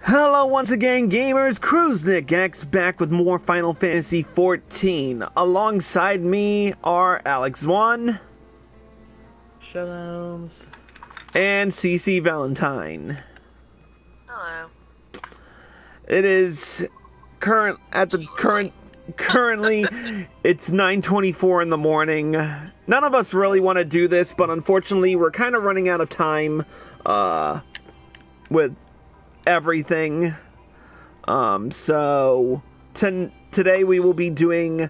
Hello once again, gamers. Cruznik X back with more Final Fantasy XIV. Alongside me are Alex1 Shalom. and CC Valentine. Hello. It is currently it's 9:24 in the morning. None of us really want to do this, but unfortunately we're kind of running out of time with everything. So today we will be doing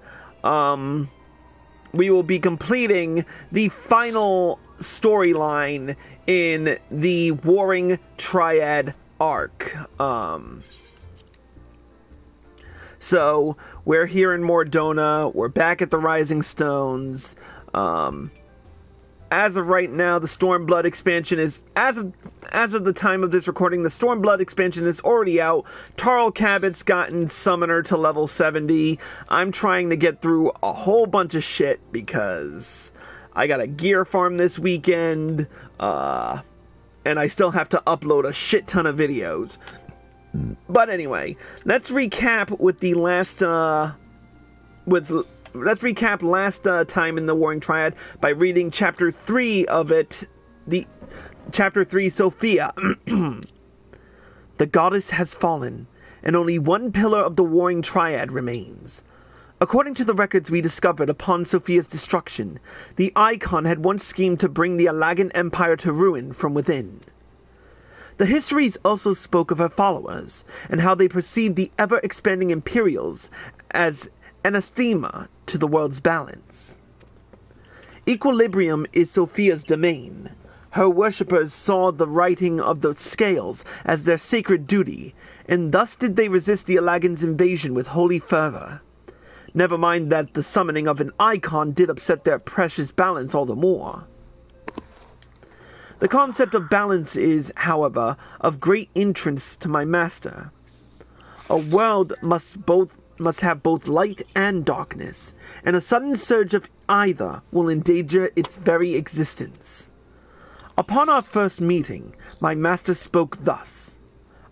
we will be completing the final storyline in the Warring Triad arc. So we're here in Mordona, we're back at the Rising Stones. As of right now, the Stormblood expansion is, as of the time of this recording, the Stormblood expansion is already out. Tarl Cabot's gotten Summoner to level 70. I'm trying to get through a whole bunch of shit because I got a gear farm this weekend, and I still have to upload a shit ton of videos. But anyway, let's recap with the last, Let's recap last time in the Warring Triad by reading Chapter 3 of it. Chapter 3, Sophia. The goddess has fallen, and only one pillar of the Warring Triad remains. According to the records we discovered upon Sophia's destruction, the Icon had once schemed to bring the Allagan Empire to ruin from within. The histories also spoke of her followers, and how they perceived the ever-expanding Imperials as anathema to the world's balance. Equilibrium is Sophia's domain. Her worshippers saw the righting of the scales as their sacred duty, and thus did they resist the Allagan's invasion with holy fervor. Never mind that the summoning of an icon did upset their precious balance all the more. The concept of balance is, however, of great interest to my master. A world must have both light and darkness, and a sudden surge of either will endanger its very existence. Upon our first meeting, my master spoke thus: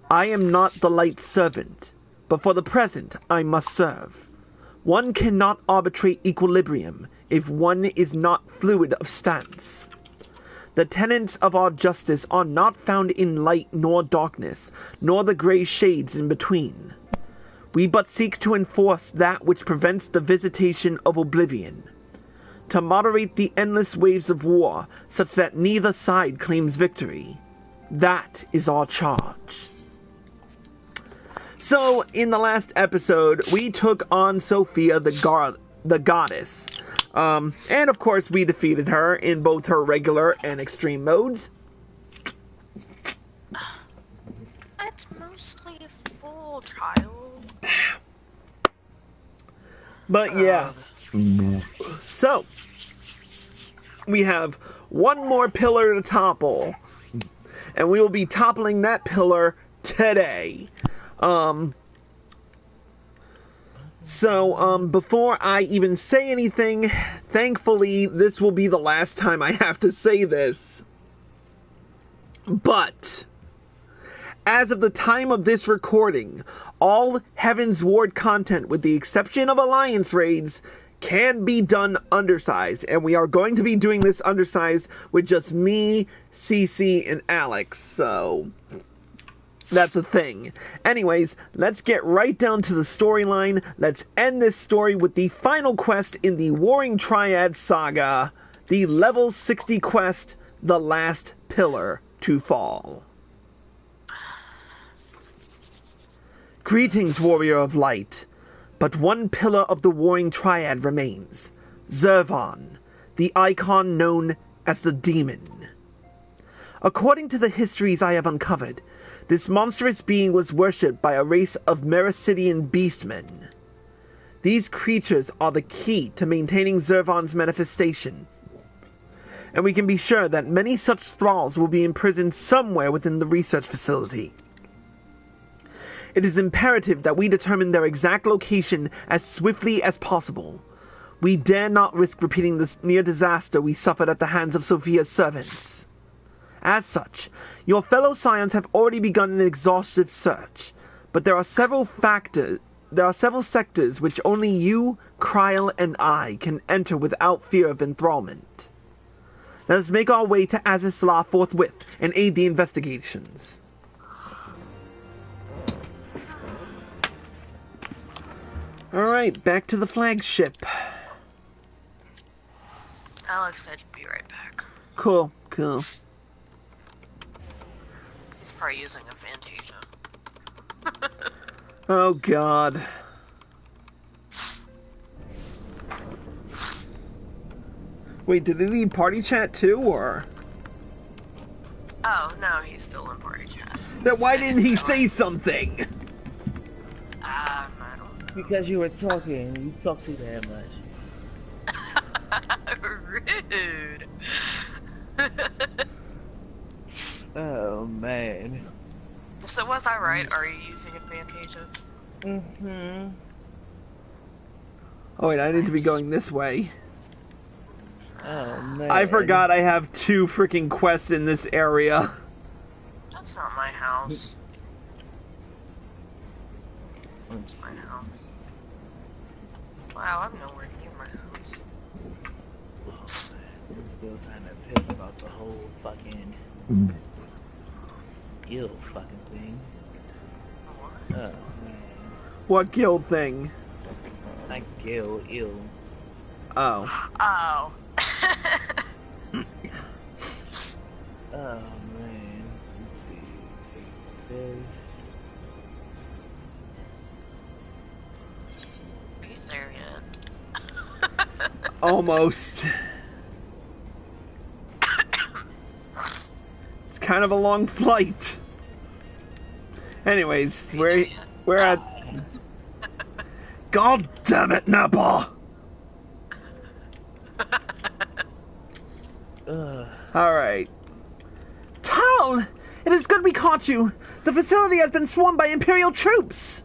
I am not the light's servant, but for the present I must serve. One cannot arbitrate equilibrium if one is not fluid of stance. The tenets of our justice are not found in light nor darkness, nor the gray shades in between. We but seek to enforce that which prevents the visitation of oblivion, to moderate the endless waves of war such that neither side claims victory. That is our charge. So, in the last episode, we took on Sophia the goddess. And of course we defeated her in both her regular and extreme modes. It's mostly a full trial. But yeah. So, we have one more pillar to topple. And we will be toppling that pillar today. So, before I even say anything, thankfully, this will be the last time I have to say this. But, as of the time of this recording, all Heavensward content, with the exception of Alliance raids, can be done undersized. And we are going to be doing this undersized with just me, CC, and Alex, so that's a thing. Anyways, let's get right down to the storyline. Let's end this story with the final quest in the Warring Triad saga, the level 60 quest, The Last Pillar to Fall. Greetings, warrior of light. But one pillar of the Warring Triad remains. Zervan, the icon known as the Demon. According to the histories I have uncovered, this monstrous being was worshipped by a race of Mericidian beastmen. These creatures are the key to maintaining Zervan's manifestation, and we can be sure that many such thralls will be imprisoned somewhere within the research facility. It is imperative that we determine their exact location as swiftly as possible. We dare not risk repeating this near disaster we suffered at the hands of Sophia's servants. As such, your fellow scions have already begun an exhaustive search, but there are several sectors which only you, Kryl, and I can enter without fear of enthrallment. Let us make our way to Azizla forthwith and aid the investigations. Alright, back to the flagship. Alex said he'd be right back. Cool. He's probably using a Fantasia. Oh god. Wait, did he leave party chat too, or? Oh, no, he's still in party chat. Then why didn't he say something? I don't know. Because you were talking. You talk too damn much. Rude. Oh, man. So was I right? Are you using a Fantasia? Mm-hmm. Oh wait, I need to be going this way. Oh, man. I forgot I have 2 freaking quests in this area. That's not my house. It's my house. Wow, I'm nowhere near my house. Oh, man. I'm still kind of pissed about the whole fucking... guild fucking thing. What? Oh, man. What guild thing? Not guild, ill. Oh. Oh. Oh, man. Let's see. Take this. He's there yet. Almost. It's kind of a long flight. Anyways, we're at... God damn it, Nappa! Alright. Tal! It is good we caught you! The facility has been swarmed by Imperial troops!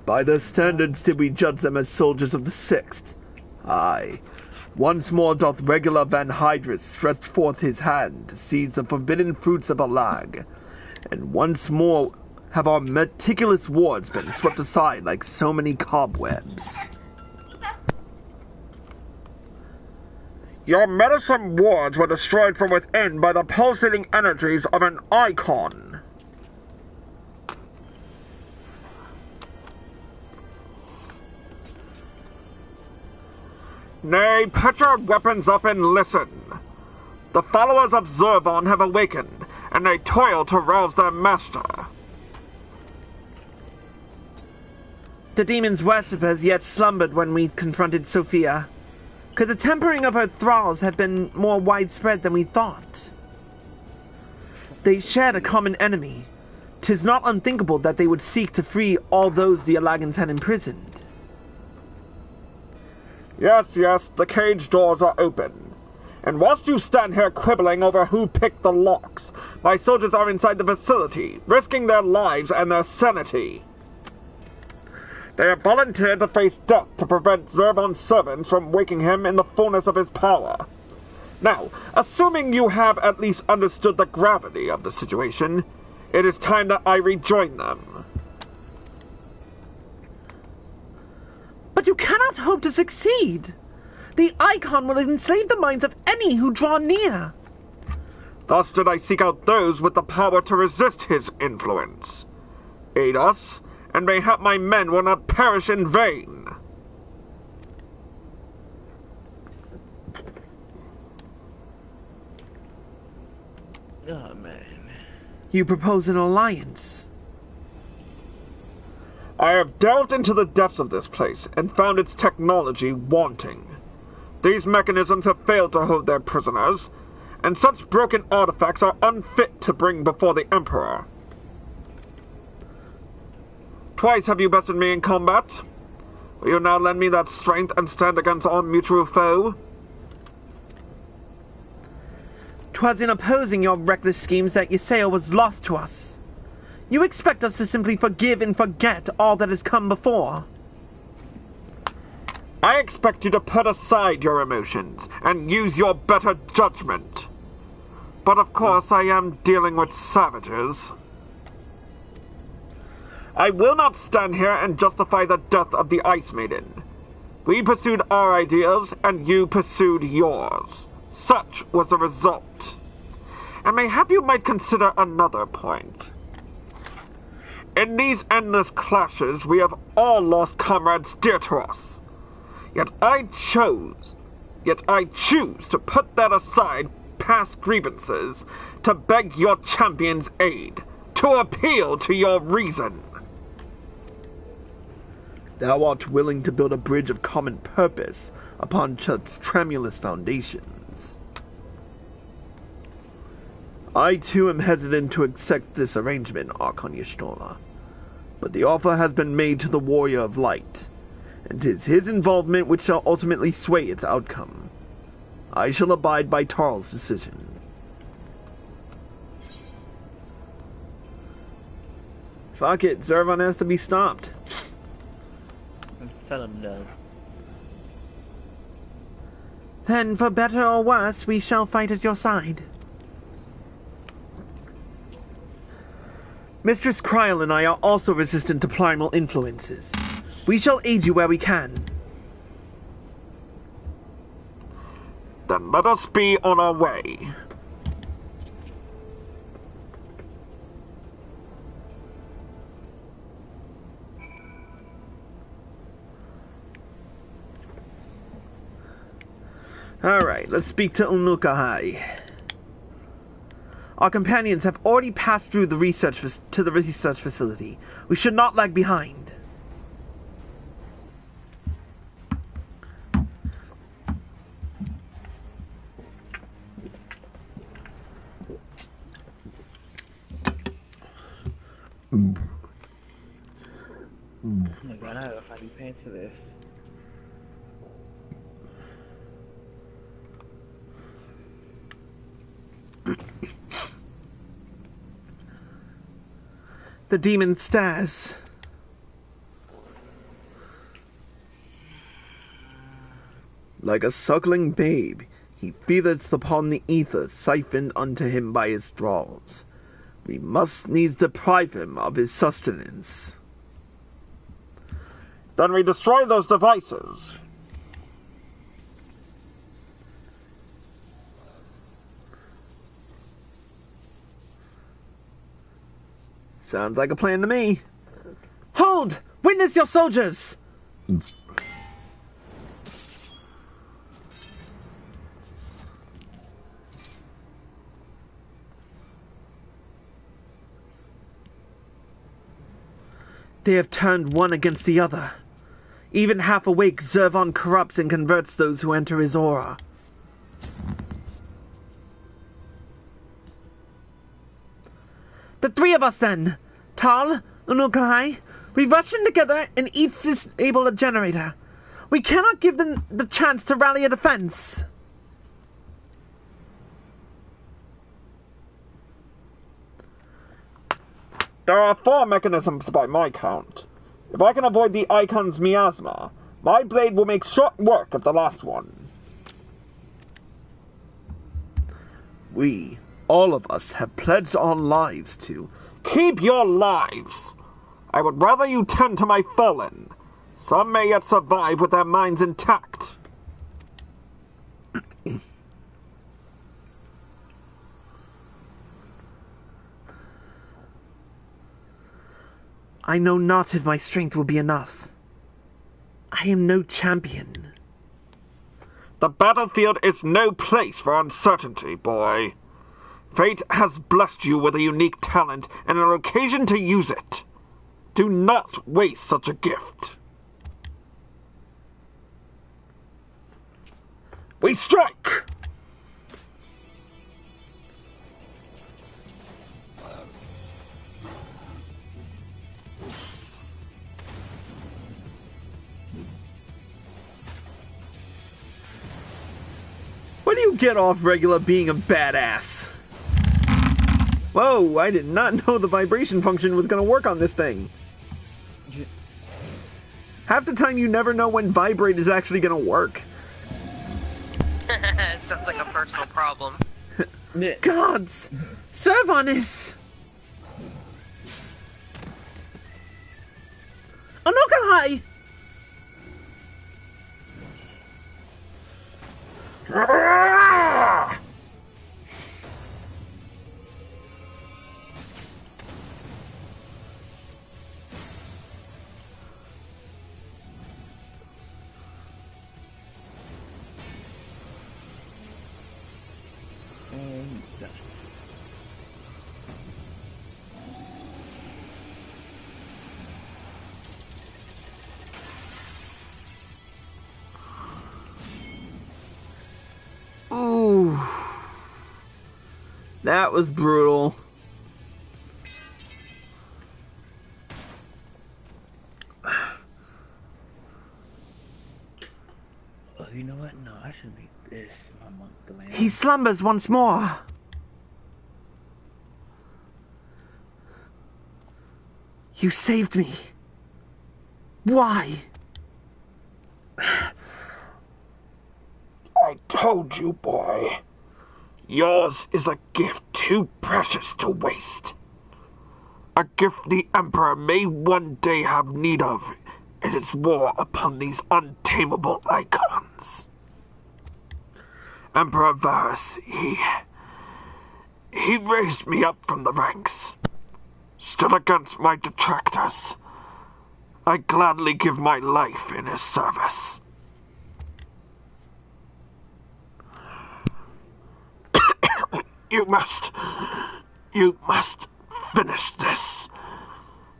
By their standards did we judge them as soldiers of the Sixth. Aye. Once more doth regular Van Hydrus stretch forth his hand to seize the forbidden fruits of Alag. And once more have our meticulous wards been swept aside like so many cobwebs. Your meddlesome wards were destroyed from within by the pulsating energies of an icon. Nay, put your weapons up and listen. The followers of Zurvan have awakened, and they toil to rouse their master. The demon's worshippers yet slumbered when we confronted Sophia. Could the tempering of her thralls have been more widespread than we thought? They shared a common enemy. 'Tis not unthinkable that they would seek to free all those the Alagans had imprisoned. Yes, the cage doors are open. And whilst you stand here quibbling over who picked the locks, my soldiers are inside the facility, risking their lives and their sanity. They have volunteered to face death to prevent Zurvan's servants from waking him in the fullness of his power. Now, assuming you have at least understood the gravity of the situation, it is time that I rejoin them. But you cannot hope to succeed. The icon will enslave the minds of any who draw near. Thus did I seek out those with the power to resist his influence. Aid us, and mayhap my men will not perish in vain. Oh, man. You propose an alliance? I have delved into the depths of this place and found its technology wanting. These mechanisms have failed to hold their prisoners, and such broken artifacts are unfit to bring before the Emperor. Twice have you bested me in combat. Will you now lend me that strength and stand against our mutual foe? 'Twas in opposing your reckless schemes that Ysayle was lost to us. You expect us to simply forgive and forget all that has come before. I expect you to put aside your emotions and use your better judgment. but of course I am dealing with savages. I will not stand here and justify the death of the Ice Maiden. We pursued our ideals, and you pursued yours. Such was the result. And mayhap you might consider another point. In these endless clashes, we have all lost comrades dear to us. Yet I choose to put that aside past grievances, to beg your champion's aid, to appeal to your reason. Thou art willing to build a bridge of common purpose upon such tremulous foundations. I too am hesitant to accept this arrangement, Archon Y'shtola, but the offer has been made to the Warrior of Light, and 'tis his involvement which shall ultimately sway its outcome. I shall abide by Tarl's decision. Fuck it, Zervan has to be stopped. Tell him no. Then, for better or worse, we shall fight at your side. Mistress Kryl and I are also resistant to primal influences. We shall aid you where we can. Then let us be on our way. Alright, let's speak to Unukahai. Our companions have already passed through the research facility. We should not lag behind. Oh my god, I don't know if I do pants for this. The demon stares. Like a suckling babe, he feedeth upon the ether siphoned unto him by his thralls. We must needs deprive him of his sustenance. Then we destroy those devices. Sounds like a plan to me. Hold! Witness your soldiers! They have turned one against the other. Even half awake, Zervan corrupts and converts those who enter his aura. The three of us then, Tal, Unukahai, we rush in together and each disable a generator. We cannot give them the chance to rally a defense. There are 4 mechanisms by my count. If I can avoid the Icon's miasma, my blade will make short work of the last one. We, all of us, have pledged our lives to... Keep your lives! I would rather you tend to my fallen. Some may yet survive with their minds intact. I know not if my strength will be enough. I am no champion. The battlefield is no place for uncertainty, boy. Fate has blessed you with a unique talent and an occasion to use it. Do not waste such a gift. We strike! When do you get off regular being a badass? Whoa, I did not know the vibration function was going to work on this thing. Half the time you never know when vibrate is actually going to work. Sounds like a personal problem. Gods! Zervan is... Onokai! Ooh. That was brutal. Oh, you know what? No, I should make this my monk land. He slumbers once more. You saved me. Why? I told you, boy. Yours is a gift too precious to waste. A gift the Emperor may one day have need of in its war upon these untamable icons. Emperor Varus, he raised me up from the ranks, stood against my detractors. I gladly give my life in his service. You must finish this.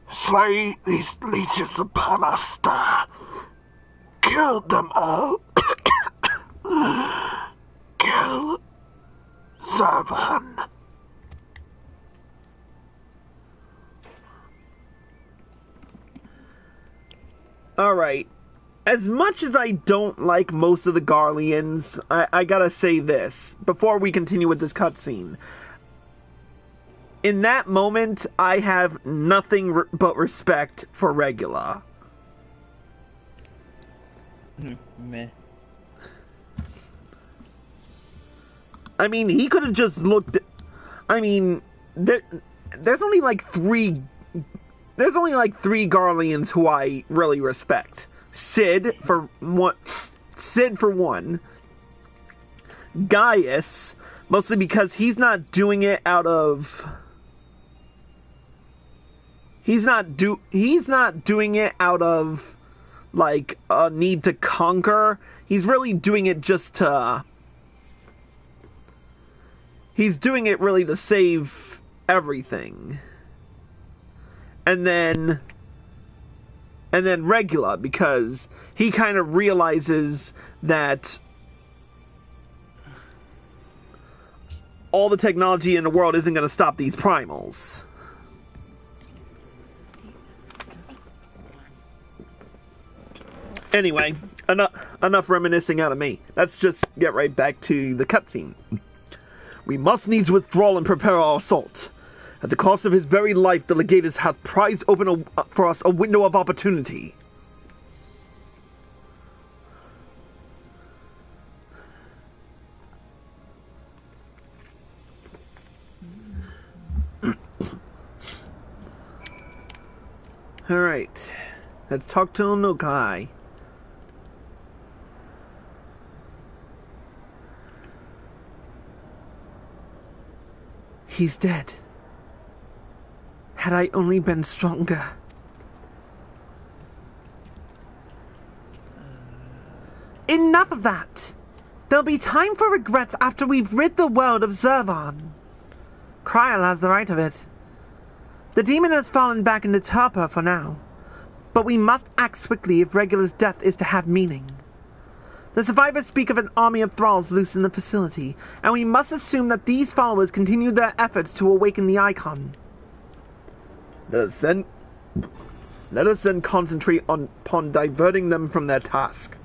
Slay these leeches upon our star. Kill them all. Kill Zervan. Alright. As much as I don't like most of the Garleans, I gotta say this before we continue with this cutscene. In that moment, I have nothing but respect for Regula. Meh. I mean, he could have just looked... I mean, there's only like three... There's only like three Garleans who I really respect. Sid for one. Gaius, mostly because he's not doing it out of... He's not doing it out of, like, a need to conquer. He's really doing it just to... He's doing it really to save everything. And then Regula, because he kind of realizes that all the technology in the world isn't going to stop these primals. Anyway, enough reminiscing out of me. Let's just get right back to the cutscene. We must needs withdraw and prepare our assault. At the cost of his very life, the Legatus hath prized open for us a window of opportunity. Alright, let's talk to Onokai. He's dead. Had I only been stronger. Enough of that! There'll be time for regrets after we've rid the world of Zervan. Kryl has the right of it. The demon has fallen back into torpor for now, but we must act swiftly if Regula's death is to have meaning. The survivors speak of an army of thralls loose in the facility, and we must assume that these followers continue their efforts to awaken the icon. Let us then concentrate upon diverting them from their task.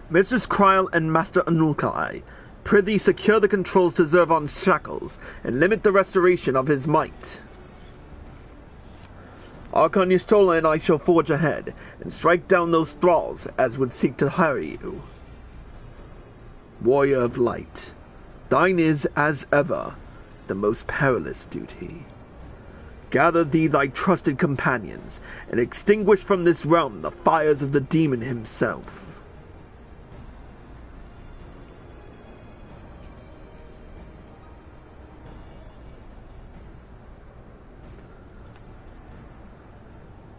Mistress Kryl and Master Onokai, prithee secure the controls to Zervan's shackles, and limit the restoration of his might. Archon Y'shtola and I shall forge ahead, and strike down those thralls as would seek to harry you. Warrior of Light, thine is, as ever, the most perilous duty. Gather thee thy trusted companions, and extinguish from this realm the fires of the demon himself.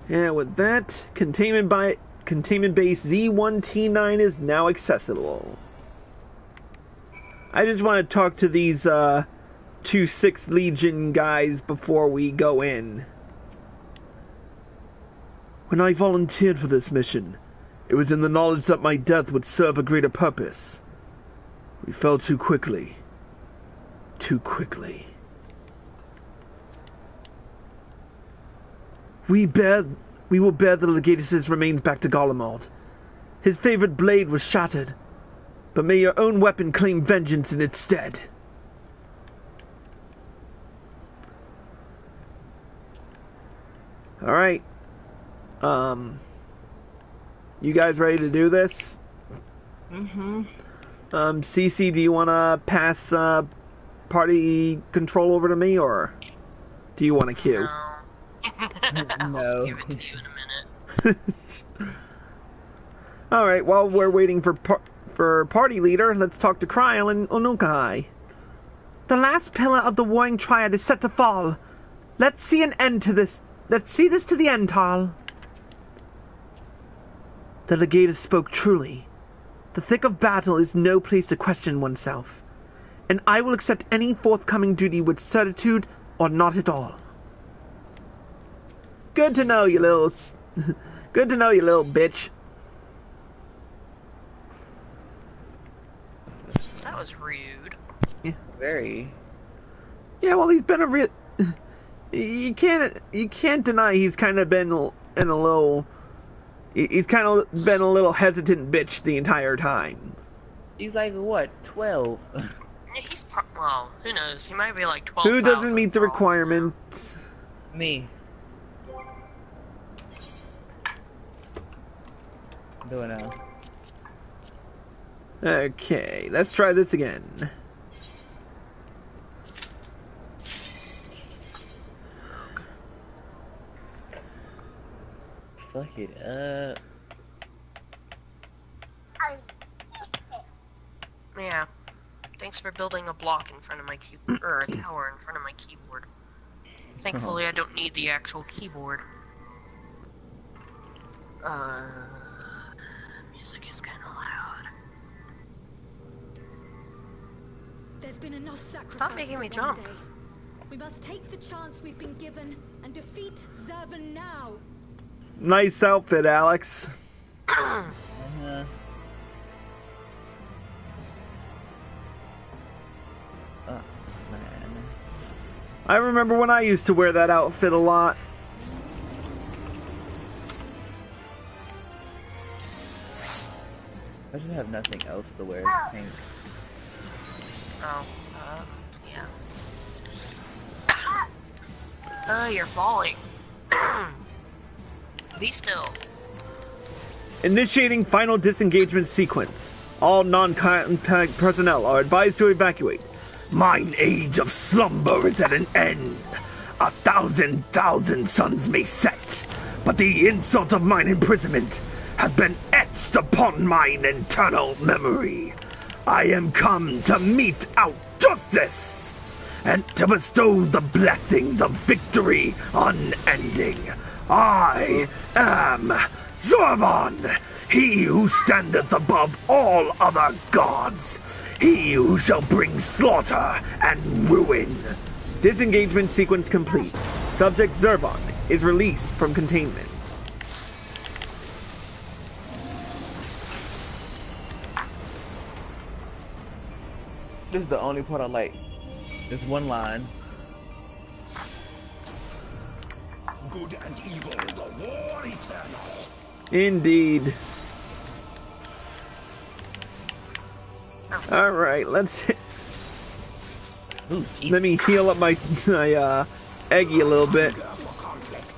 And with that, containment base Z1T9 is now accessible. I just want to talk to these 2 6th Legion guys before we go in. When I volunteered for this mission, it was in the knowledge that my death would serve a greater purpose. We fell too quickly. Too quickly. We will bear the Legatus' remains back to Golemald. His favorite blade was shattered, but may your own weapon claim vengeance in its stead. Alright. You guys ready to do this? Mm-hmm. CC, do you want to pass party control over to me, or do you want to queue? No. I'll No. give it to you in a minute. Alright, while we're waiting for party leader, let's talk to Kryl and Unukai. The last pillar of the Warring Triad is set to fall. Let's see an end to this. Let's see this to the end, Tal. The Legatus spoke truly. The thick of battle is no place to question oneself, and I will accept any forthcoming duty with certitude or not at all. Good to know, you little... Good to know, you little bitch. That was rude. Very. Yeah, well, he's been a real... You can't deny he's kind of been in a little... He's kind of been a little hesitant bitch the entire time. He's like, what, 12? Yeah, he's well, who knows? He might be like 12. Who doesn't meet the requirements? Me. Do it now. Okay, let's try this again. Fuck it up. Yeah. Thanks for building a block in front of my keyboard, or a tower in front of my keyboard. Thankfully, I don't need the actual keyboard. Music is kind of loud. There's been enough sacrifice. Stop making me for jump. one day. We must take the chance we've been given and defeat Zerban now. Nice outfit, Alex. Uh-huh. Oh, man. I remember when I used to wear that outfit a lot. I should have nothing else to wear, I think. Oh, yeah. You're falling. Be still. Initiating final disengagement sequence. All non-contact personnel are advised to evacuate. Mine age of slumber is at an end. 1,000 suns may set, but the insult of mine imprisonment has been etched upon mine eternal memory. I am come to mete out justice, and to bestow the blessings of victory unending. I am Zorban, he who standeth above all other gods, he who shall bring slaughter and ruin. Disengagement sequence complete. Subject Zerban is released from containment. This is the only part I like. This one line. Good and evil, the war eternal. Indeed. Alright, let's... Ooh, Let me heal up my Eggy a little bit. Hunger for conflict.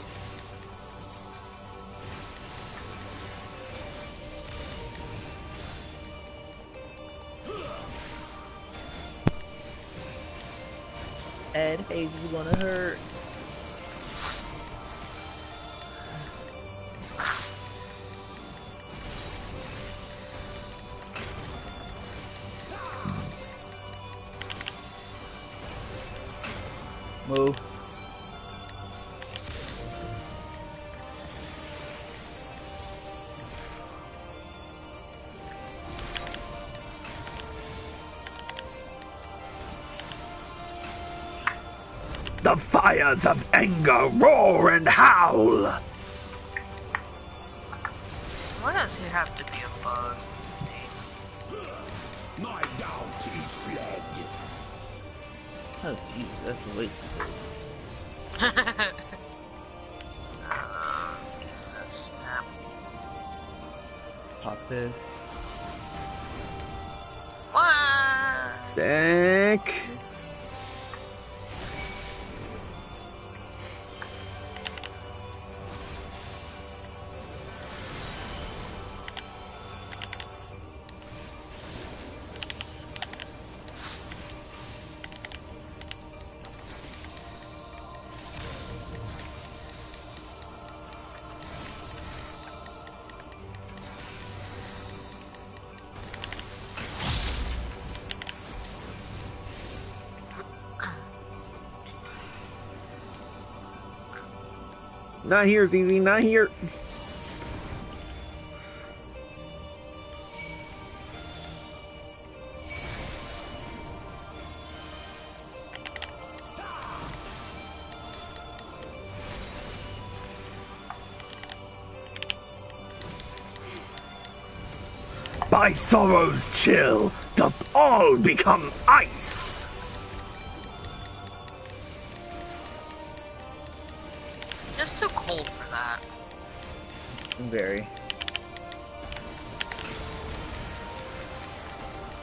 bad. Hey, you gonna hurt. Move. The fires of anger roar and howl. Why does he have to be a bug? My doubt is fled. Oh, jeez, that's way. That's snap. Pop this. Wah! Stack. Not here, ZZ, not here. By sorrow's chill doth all become ice. It's too cold for that. Very.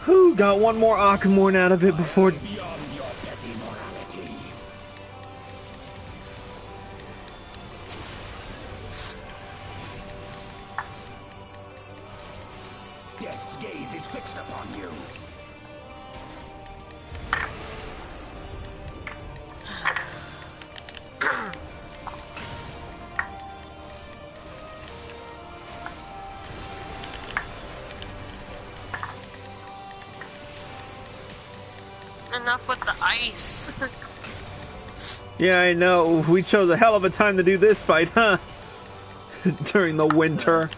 Who got one more Akamorn out of it before? Beyond your petty morality. Death's gaze is fixed upon you. Enough with the ice. Yeah, I know. We chose a hell of a time to do this fight, huh? During the winter.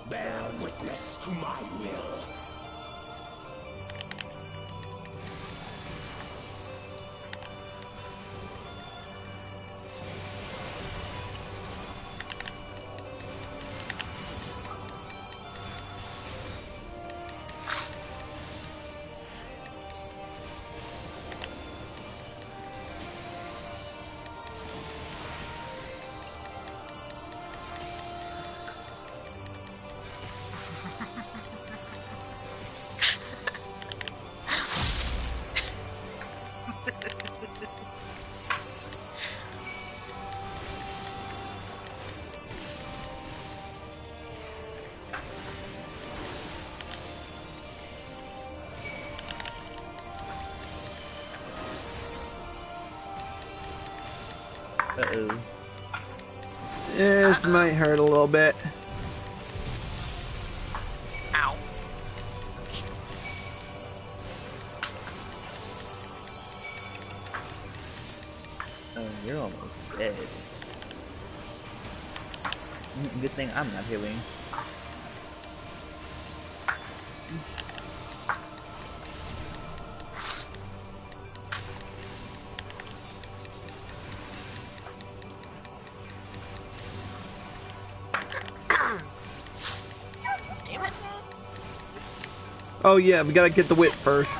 Bear witness to my will. Uh-oh. This might hurt a little bit. Ow. Oh, you're almost dead. Good thing I'm not healing. Oh yeah, we gotta get the whip first.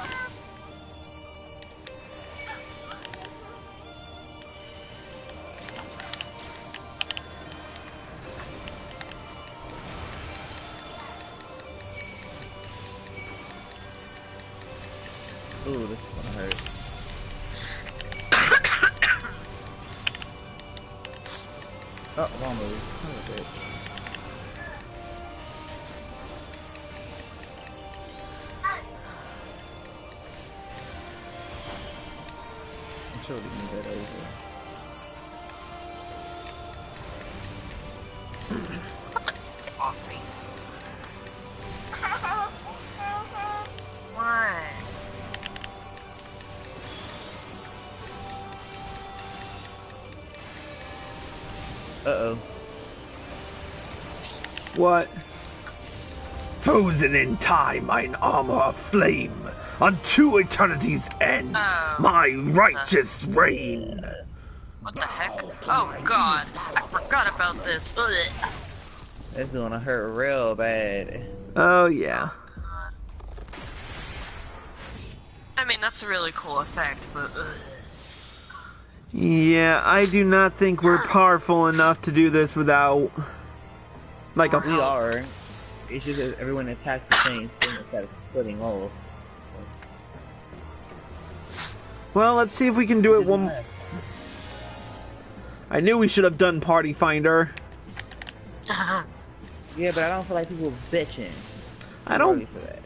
Ooh, this is gonna hurt. Oh, wrong move. Oh, bitch. I'm sure we can move that over. Get off me. Why? Uh-oh. What? Frozen in time, mine armor of flame, unto eternity's end, Oh. my righteous reign. What the heck? Oh god, I forgot about this. Ugh. This is gonna hurt real bad. Oh yeah. I mean, that's a really cool effect, but ugh. Yeah, I do not think we're powerful enough to do this without like a. We are. It's just that everyone attacks the same thing instead of splitting off. Well, let's see if we can do it one. I knew we should have done Party Finder. Yeah, but I don't feel like people bitching. I don't, For that.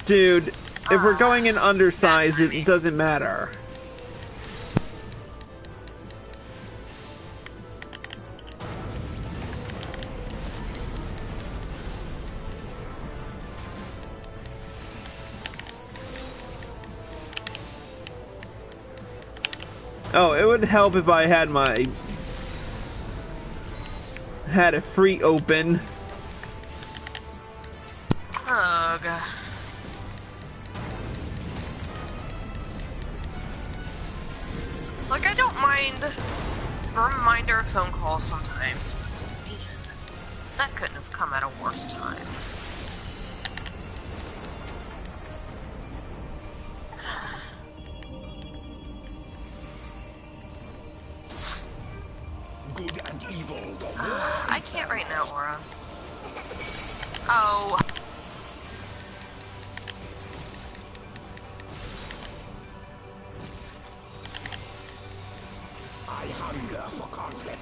dude. If we're going in undersized, it doesn't matter. Oh, it would help if I had a free open. Ugh. Like, I don't mind a reminder phone call sometimes, but man, that couldn't have come at a worse time. Good and evil, the I can't right now, Aura. Oh. I hunger for conflict.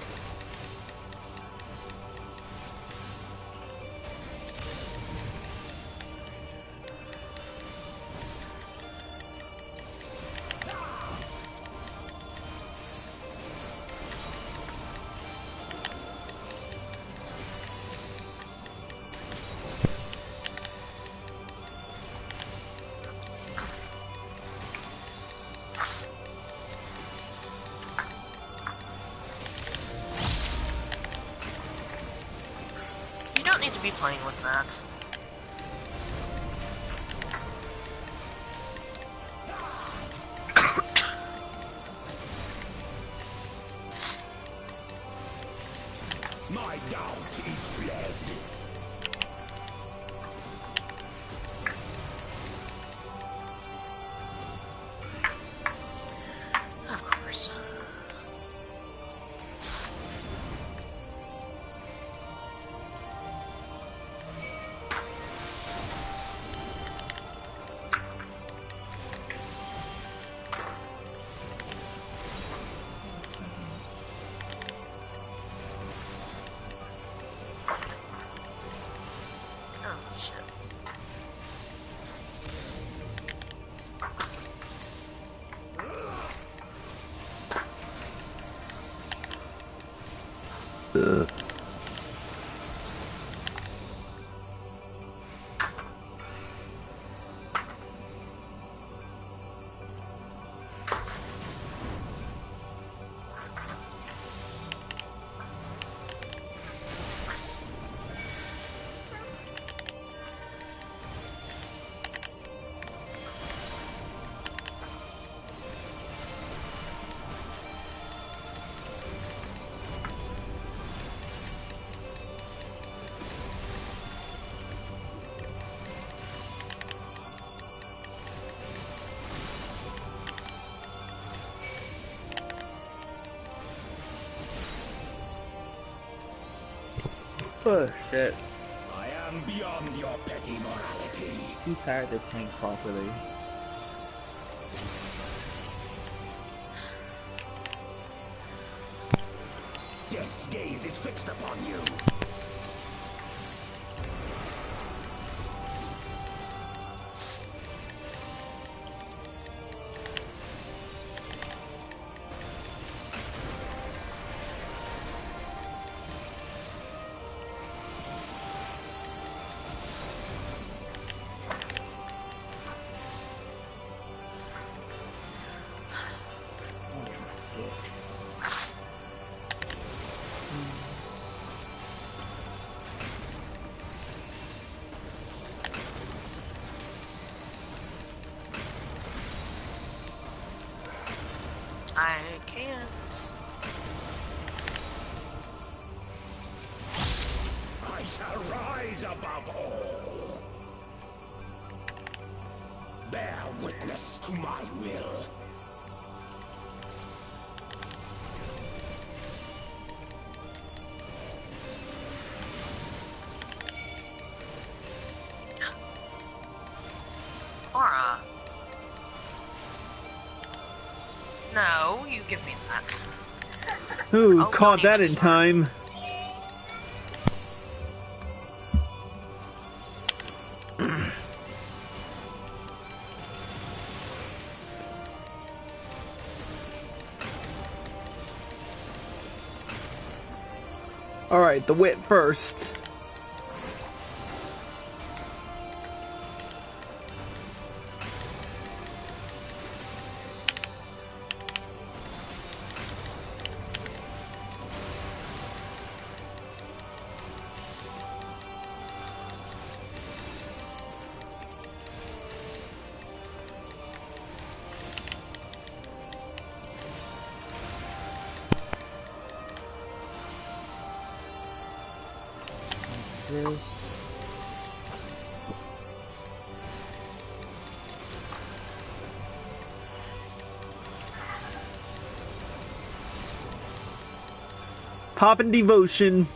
You don't need to be playing with that. My doubt is fled. Of course. Oh, shit. Oh shit. I am beyond your petty morality. He tired the tank properly. Death's gaze is fixed upon you. I can't. I shall rise above all. Bear witness to my will. Aura. No, you give me that. Ooh, Oh, caught don't that even in start. time. Alright, the wit first. Poppin' devotion.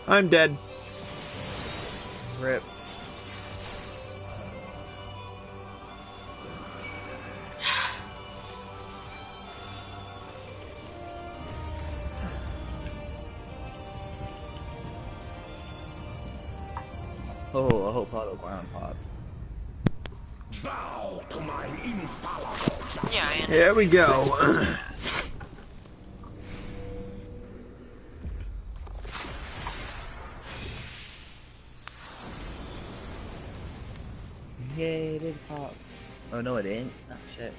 I'm dead. Rip. Oh, I hope Auto Ground pop. Bow to my infallible. Yeah, and Here we go. Yay, it did pop. Oh no, it didn't. Oh shit.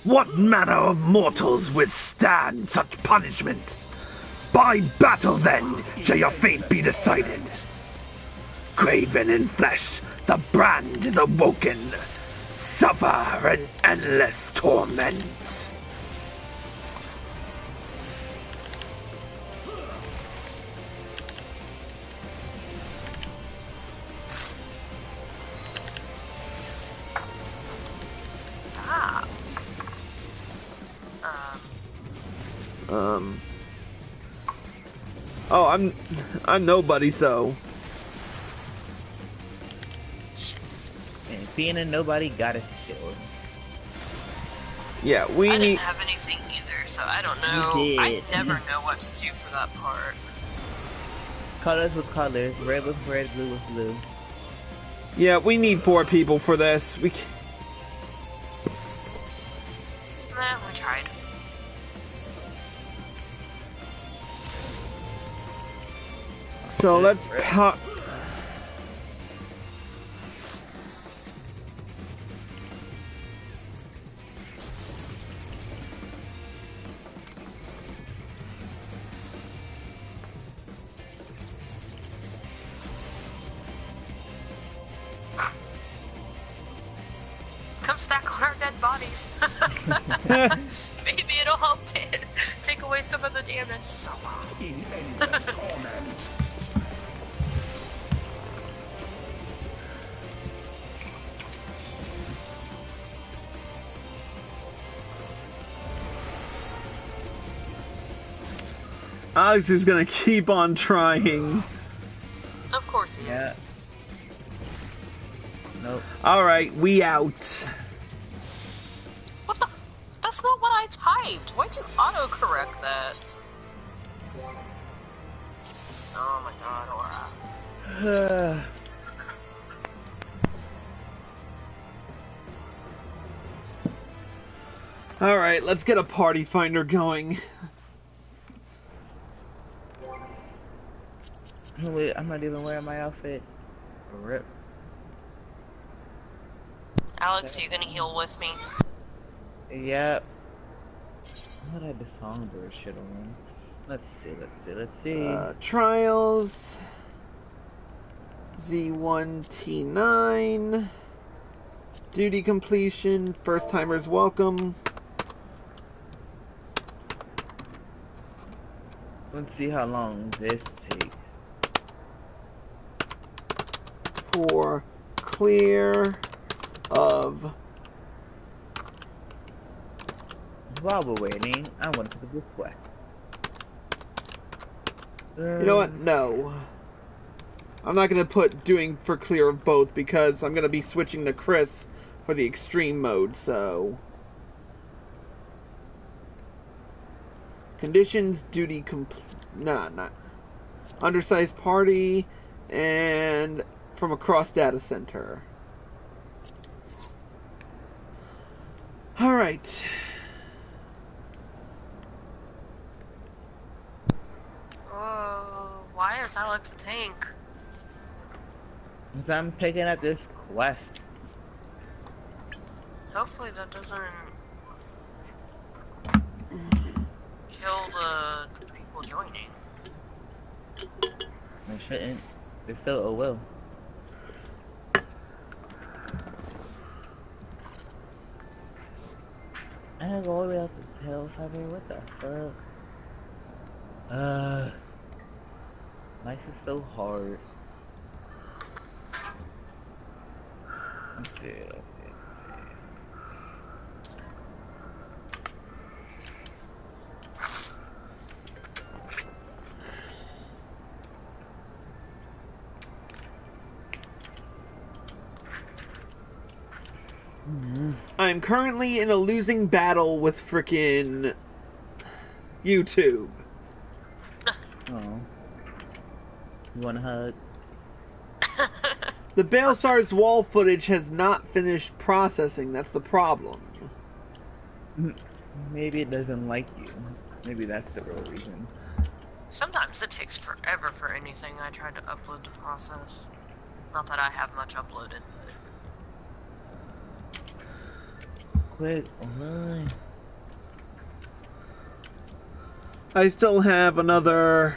What manner of mortals withstand such punishment? By battle, then, shall your fate be decided. Craven in flesh, the brand is awoken. Suffer an endless torment. stop. Oh, I'm nobody, so. And being a nobody got us killed. Yeah, we I need. didn't have anything either, so I don't know. You I did. never know what to do for that part. Colors with colors. Red with red, blue with blue. Yeah, we need 4 people for this. We tried. so let's pop. stack our dead bodies. Maybe it'll help take away some of the damage. In endless torment. Alex is gonna keep on trying. Of course he is. Nope. Alright, we out. What the that's not what I typed. Why'd you autocorrect that? Oh my god, Aura. Alright, let's get a party finder going. Wait, I'm not even wearing my outfit. Rip. Alex, are you gonna heal with me? Yep. What had the songbird shit on? Let's see. Trials. Z1T9. Duty completion. First timers welcome. Let's see how long this takes. For clear of. While we're waiting, I want to put this quest. You know what? No. I'm not going to put doing for clear of both because I'm going to be switching to Chris for the extreme mode, so. Conditions, duty complete. Nah, not. Undersized party, and from across data center. Alright. Why is Alex a tank? Because I'm picking up this quest. Hopefully that doesn't kill the people joining. It shouldn't. They still will. I gotta go all the way up the hill. I mean, what the fuck? Life is so hard. Let's see. I'm currently in a losing battle with frickin' YouTube. Oh. You want a hug? The Baelsar's wall footage has not finished processing. That's the problem. Maybe it doesn't like you. Maybe that's the real reason. Sometimes it takes forever for anything I try to upload to process. Not that I have much uploaded. Quit online. I still have another...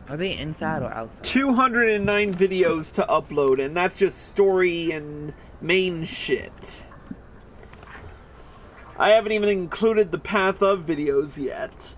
Are they inside or outside? 209 videos to upload, and that's just story and main shit. I haven't even included the path of videos yet.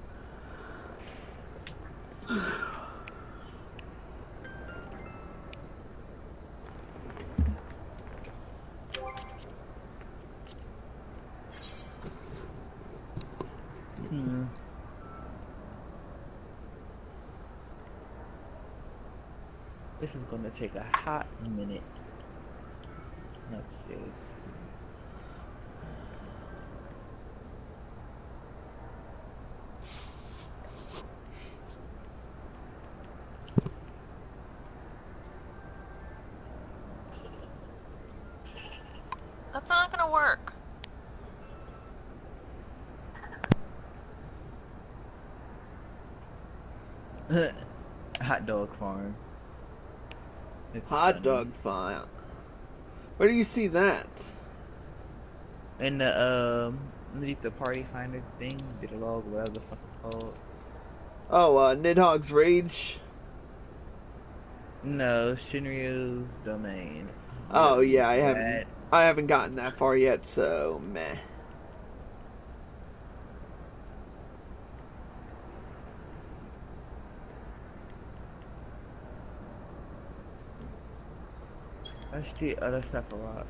This is gonna take a hot minute. Let's see. That's not gonna work. Hot dog farm. It's Hot funny. dog farm. Where do you see that? In the underneath the party finder thing, get a log, whatever the fuck it's called. Oh, Nidhogg's Rage. No, Shinryu's domain. Oh yeah, That- I haven't gotten that far yet, so meh. I see other stuff a lot.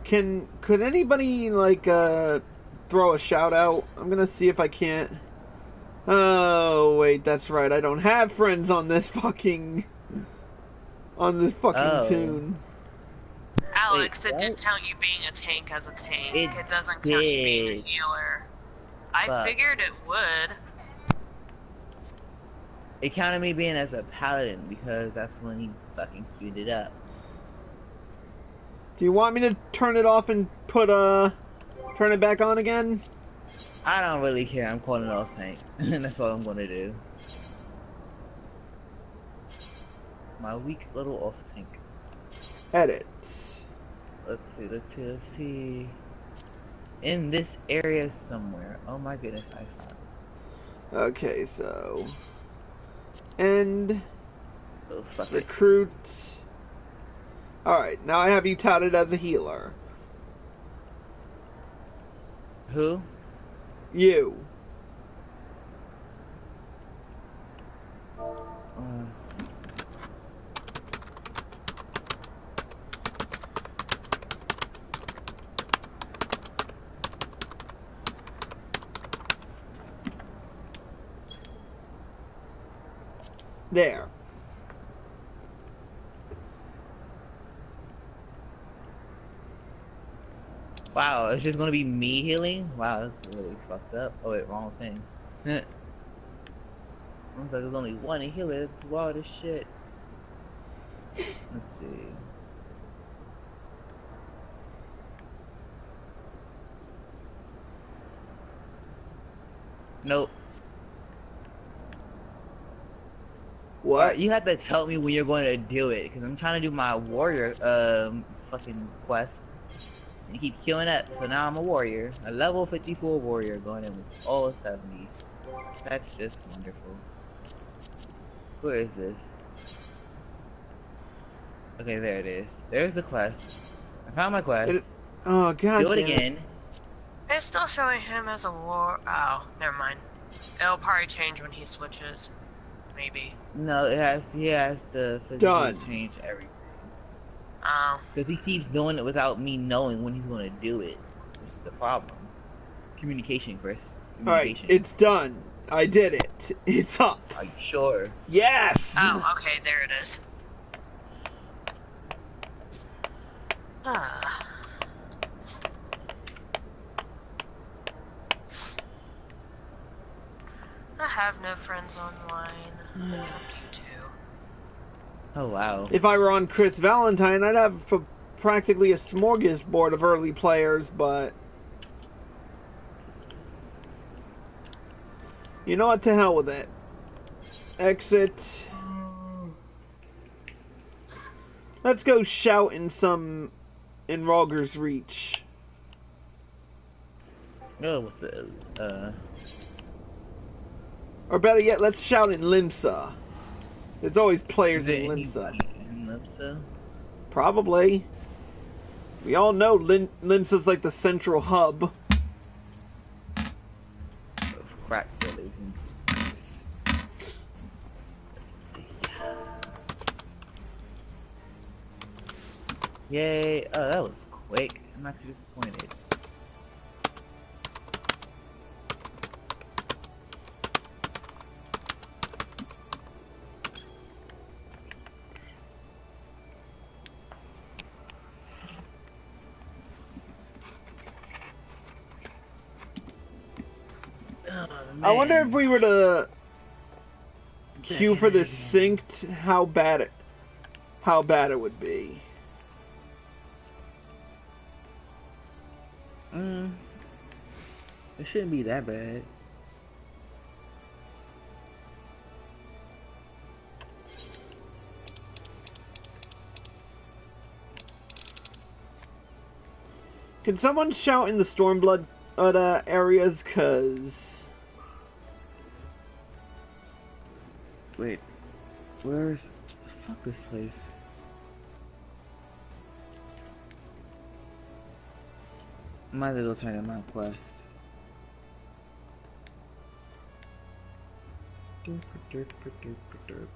Could anybody like throw a shout out? I'm gonna see if I can't. Oh wait, that's right. I don't have friends on this fucking Oh. tune. Alex, Wait, it did what? count you being a tank as a tank. It It doesn't count you being a did. healer. I Fuck. figured it would. It counted me being as a paladin because that's when he fucking queued it up. Do you want me to turn it off and turn it back on again? I don't really care. I'm calling it off tank. That's what I'm gonna do. My weak little off tank. Edit. Let's see. In this area somewhere. Oh my goodness, I found it. Okay, so end So fuck it. recruit. All right, now I have you touted as a healer. Who? You. There. Wow, it's just gonna be me healing? Wow, that's really fucked up. Oh wait, wrong thing. I was like, there's only one healer. It's wild as shit. Let's see. Nope. What? You have to tell me when you're going to do it, because I'm trying to do my warrior fucking quest. And you keep killing up, so now I'm a warrior. A level 54 warrior going in with all 70s. That's just wonderful. Where is this? Okay, there it is. There's the quest. I found my quest. Oh god. Do it damn again. It's still showing him as a war. Oh, never mind. It'll probably change when he switches. Maybe. No, he has to physically Done. change everything. Oh. Because he keeps doing it without me knowing when he's going to do it. This is the problem. Communication, Chris. Alright, Communication. it's done. I did it. It's up. Are you sure? Yes! Oh, okay, there it is. Ah. I have no friends online. Except you two. Oh, wow. If I were on Chris Valentine, I'd have practically a smorgasbord of early players, but... You know what? To hell with it. Exit. Let's go shout in Rogger's Reach. Oh, with the, Or better yet, let's shout in Limsa. There's always players is it in Limsa. in Limsa? Probably. We all know Limsa's like the central hub. Of crack dealers and... Yay! Oh, that was quick. I'm actually disappointed. Oh, I wonder if man. we were to queue for this synced, how bad it would be. It shouldn't be that bad. Can someone shout in the Stormblood areas? Cause Wait, where's Fuck this place. Might as well turn in my quest. Derp, derp, derp, derp.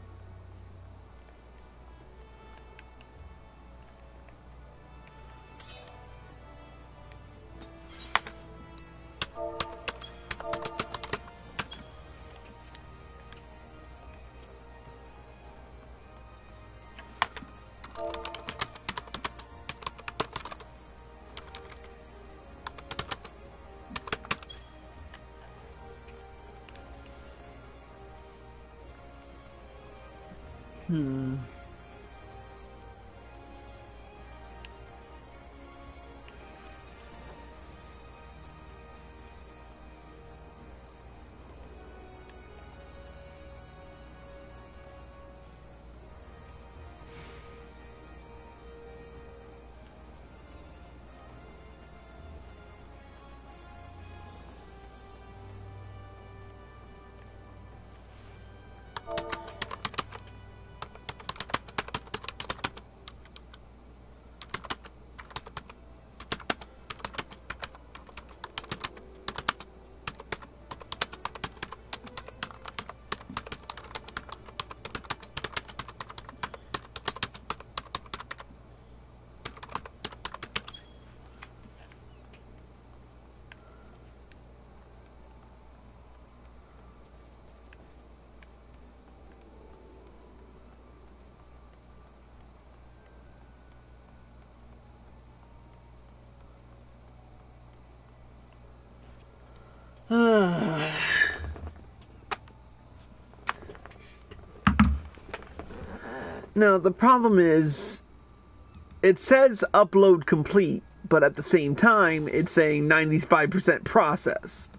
Now, the problem is, it says upload complete, but at the same time, it's saying 95% processed.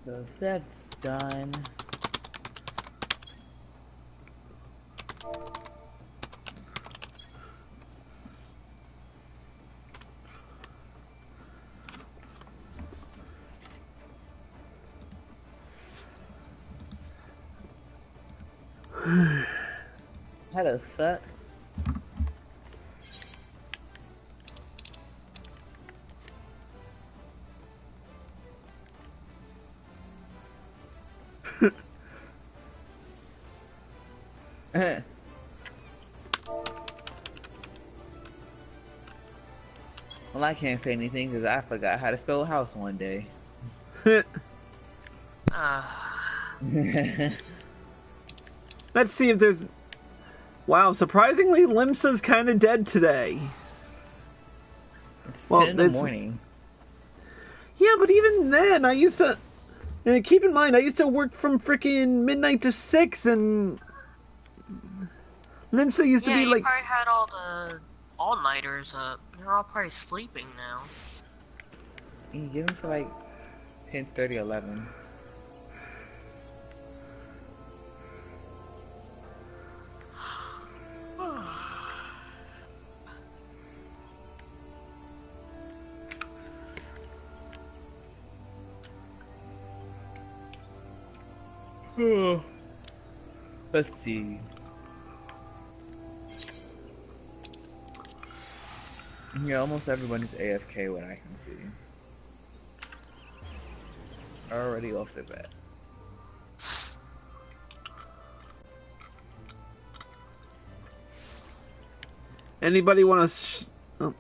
So that's done. That'll suck. Well, I can't say anything because I forgot how to spell house one day. Let's see if there's... Wow, surprisingly, Limsa's kind of dead today. Well, 10 in the morning. Yeah, but even then, I used to... keep in mind, I used to work from freaking midnight to 6, and... Limsa used to be like... Yeah, you probably had all the all-nighters up. They're all probably sleeping now. You give them to like 10:30, 11. Let's see. Yeah, almost everyone is AFK, what I can see. Already off the bat. Anybody want to... Oh.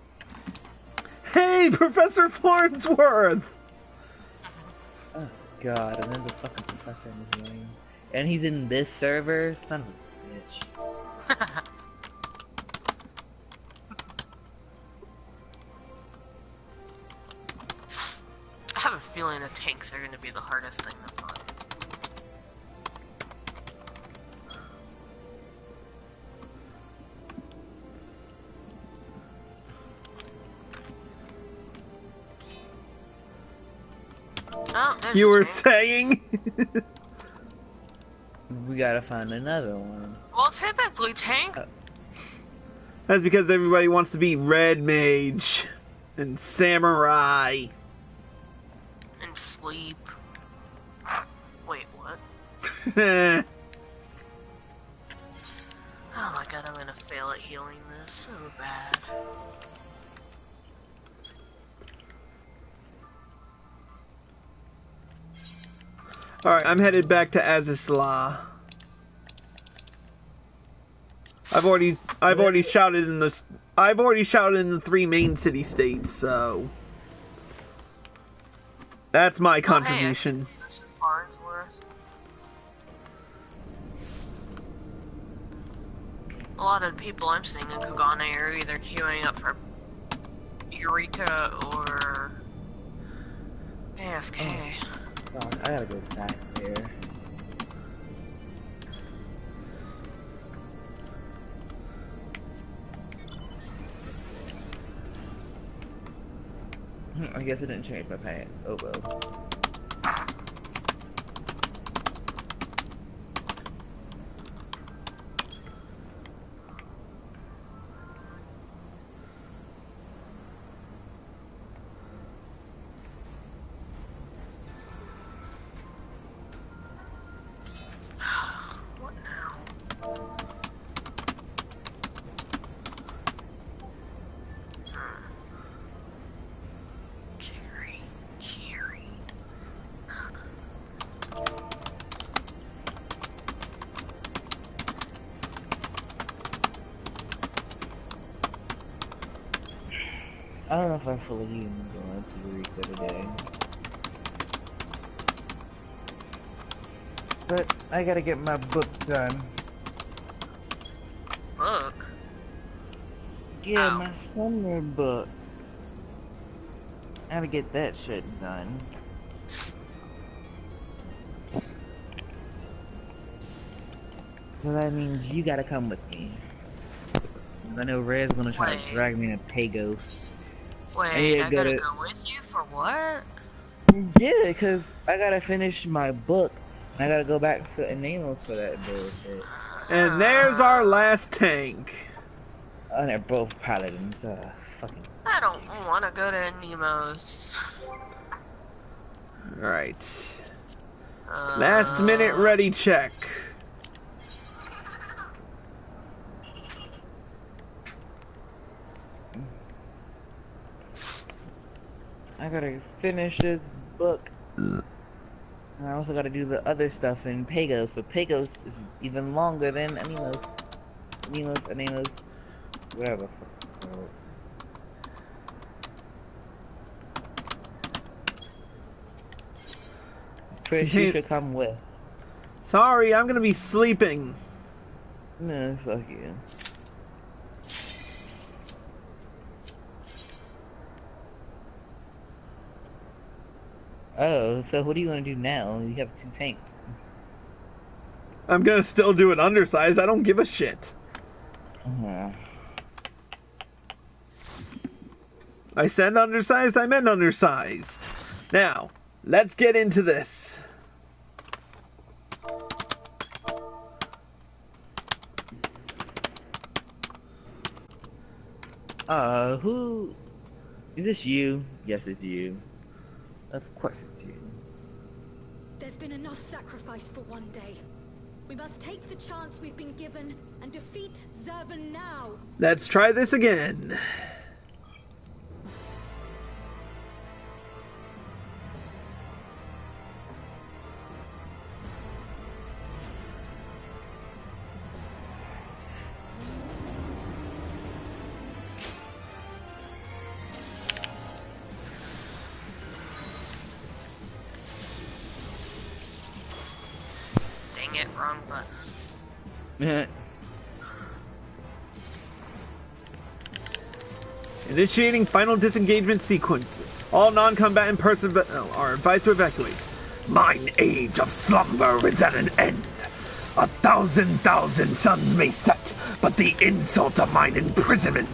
Hey, Professor Farnsworth! Oh god, and then the fucking professor in his name. And he's in this server? Son of a bitch. I have a feeling the tanks are going to be the hardest thing to find. Oh, there's You a were tank. saying? We gotta find another one. Well, typically tank. That's because everybody wants to be red mage and samurai. And sleep. Wait, what? Eh. Oh my god, I'm gonna fail at healing this so bad. Alright, I'm headed back to Azisla. I've already shouted in the 3 main city states, so that's my contribution. Oh, hey, this is Farnsworth. A lot of the people I'm seeing in Kugane are either queuing up for Eureka or AFK. God, I gotta go back there. I guess I didn't change my pants. Oh well. What now? Jerry. I don't know if I fully even going to Eureka today. But I gotta get my book done. Book? Yeah, Ow. my summer book. I gotta get that shit done. So that means you gotta come with me. I know Red's gonna try Wait. to drag me to Pagos. Wait, Yeah, I go gotta to- go with you for what? Yeah, cause I gotta finish my book. I gotta go back to Anamos for that bullshit. And there's our last tank. Oh, they're both paladins. Fucking. I don't want to go to Nemo's. Alright. Last minute ready check. I gotta finish this book. And I also gotta do the other stuff in Pagos, but Pagos is even longer than Anemos. Anemos, whatever. Chris, you should come with. Sorry, I'm gonna be sleeping. No, fuck you. Oh, so what are you gonna do now? You have 2 tanks. I'm gonna still do it undersized. I don't give a shit. I said undersized, I meant undersized. Now, let's get into this. Who... Is this you? Yes, it's you. Of course it's you. There's been enough sacrifice for one day. We must take the chance we've been given and defeat Zervan now. Let's try this again. Dang it, wrong button. Initiating final disengagement sequence. All non-combatant persons are advised to evacuate. Mine age of slumber is at an end. 1,000 suns may set, but the insult of mine imprisonment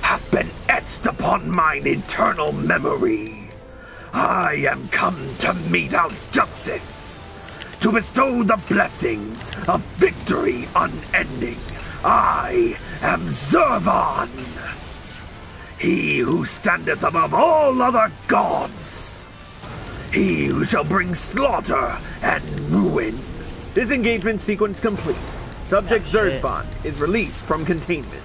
hath been etched upon mine eternal memory. I am come to mete out justice, to bestow the blessings of victory unending. I am Zurvan, he who standeth above all other gods, he who shall bring slaughter and ruin. Disengagement sequence complete. Subject Zurvan is released from containment.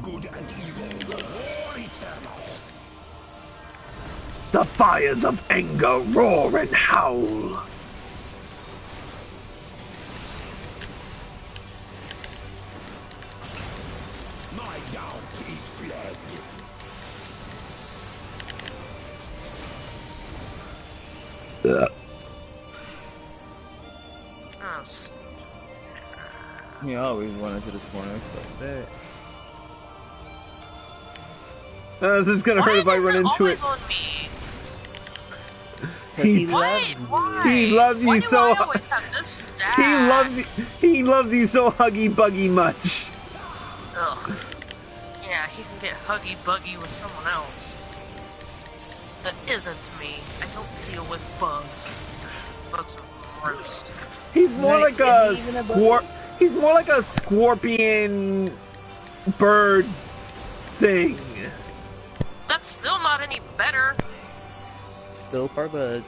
Good and evil, the war eternal. The fires of anger roar and howl. My doubt is fled. Gross. He always wanted to this corner. Fuck that. This is gonna hurt if I run into it. On me? He Why? Why? He loves you Why so. do I always have this stat? He loves you so huggy buggy much. Ugh. Yeah, he can get huggy buggy with someone else. That isn't me. I don't deal with bugs. Bugs are gross. He's more like a Is he even a He's more like a scorpion bird thing. That's still not any better. Still part bug.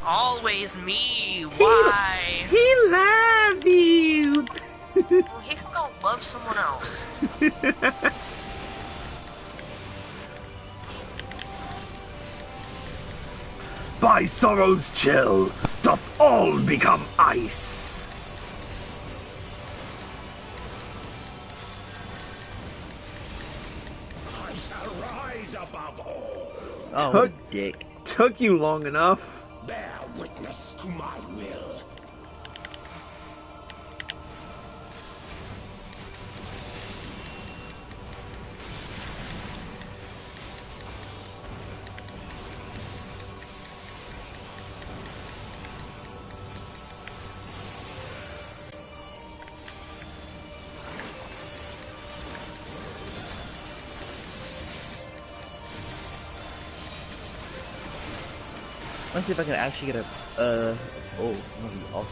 Always me. Why? He loves you. Well, he can go love someone else. By sorrow's chill doth all become ice. I shall rise above all. Oh, dick. Took you long enough. Bear witness to my will. Let's see if I can actually get a, oh, that'd be awesome.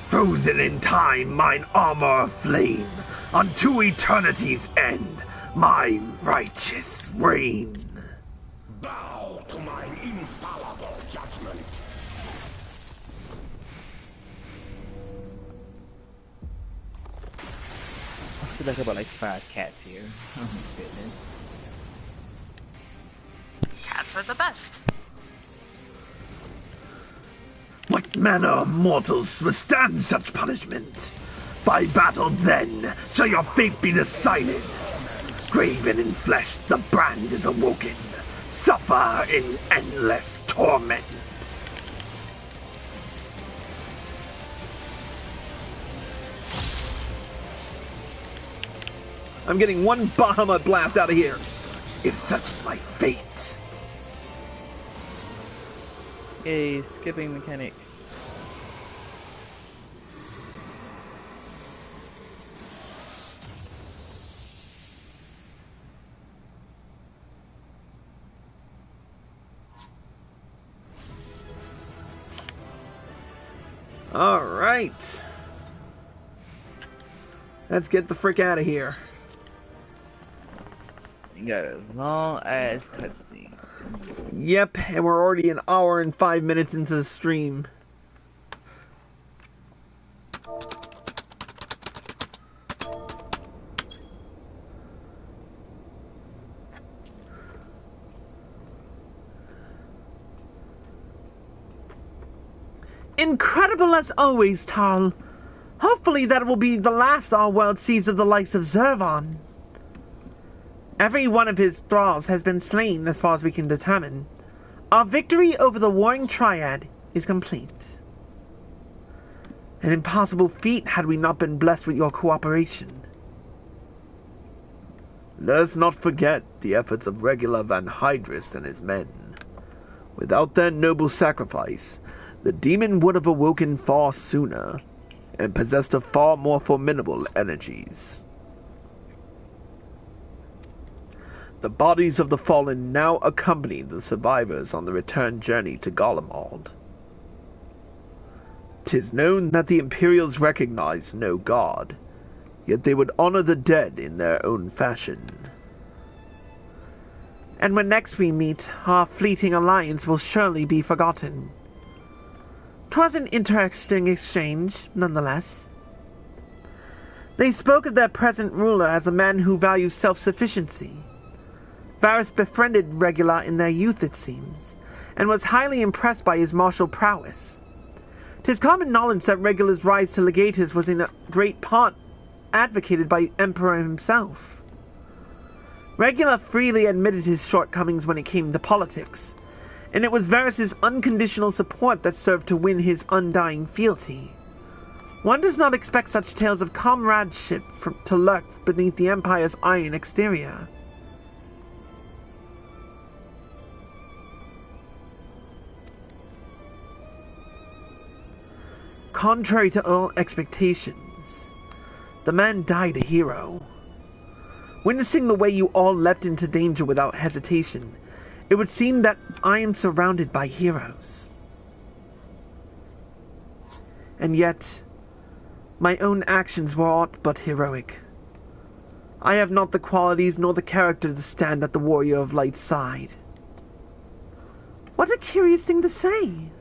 Frozen in time, mine armor of flame, unto eternity's end, my righteous reign. Bow to my infallible judgment. I feel like about like 5 cats here. Oh my goodness. Cats are the best. What manner of mortals withstand such punishment? By battle then shall your fate be decided. Graven in flesh, the brand is awoken. Suffer in endless torment. I'm getting one Bahamut blast out of here. If such is my fate. Yay, skipping mechanics. All right. Let's get the frick out of here. You got a long ass cutscene. Yep, and we're already an hour and 5 minutes into the stream. Incredible as always, Tal. Hopefully that will be the last our world sees of the likes of Zervan. Every one of his thralls has been slain as far as we can determine. Our victory over the Warring Triad is complete. An impossible feat had we not been blessed with your cooperation. Let us not forget the efforts of Regula Van Hydris and his men. Without their noble sacrifice, the demon would have awoken far sooner, and possessed of far more formidable energies. The bodies of the fallen now accompany the survivors on the return journey to Garlemald. 'Tis known that the Imperials recognize no god, yet they would honor the dead in their own fashion. And when next we meet, our fleeting alliance will surely be forgotten. 'Twas an interesting exchange, nonetheless. They spoke of their present ruler as a man who values self-sufficiency. Varys befriended Regula in their youth, it seems, and was highly impressed by his martial prowess. 'Tis common knowledge that Regula's rise to legatus was in a great part advocated by Emperor himself. Regula freely admitted his shortcomings when it came to politics, and it was Varys' unconditional support that served to win his undying fealty. One does not expect such tales of comradeship to lurk beneath the Empire's iron exterior. Contrary to all expectations, the man died a hero. Witnessing the way you all leapt into danger without hesitation, it would seem that I am surrounded by heroes. And yet, my own actions were aught but heroic. I have not the qualities nor the character to stand at the warrior of light's side. What a curious thing to say!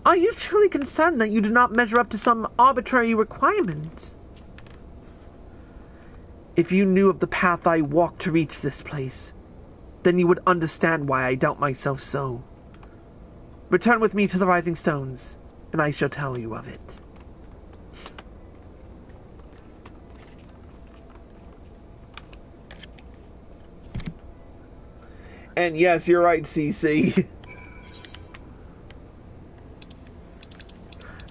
Are you truly concerned that you do not measure up to some arbitrary requirement? If you knew of the path I walked to reach this place, then you would understand why I doubt myself so. Return with me to the Rising Stones, and I shall tell you of it. And yes, you're right, CC.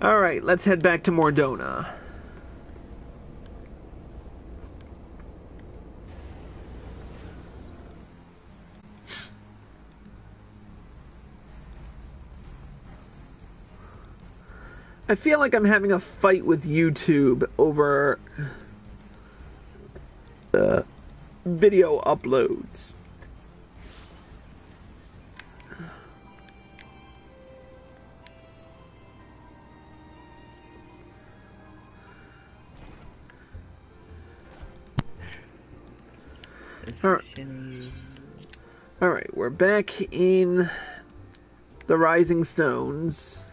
Alright, let's head back to Mordona. I feel like I'm having a fight with YouTube over video uploads. Alright, we're back in the Rising Stones.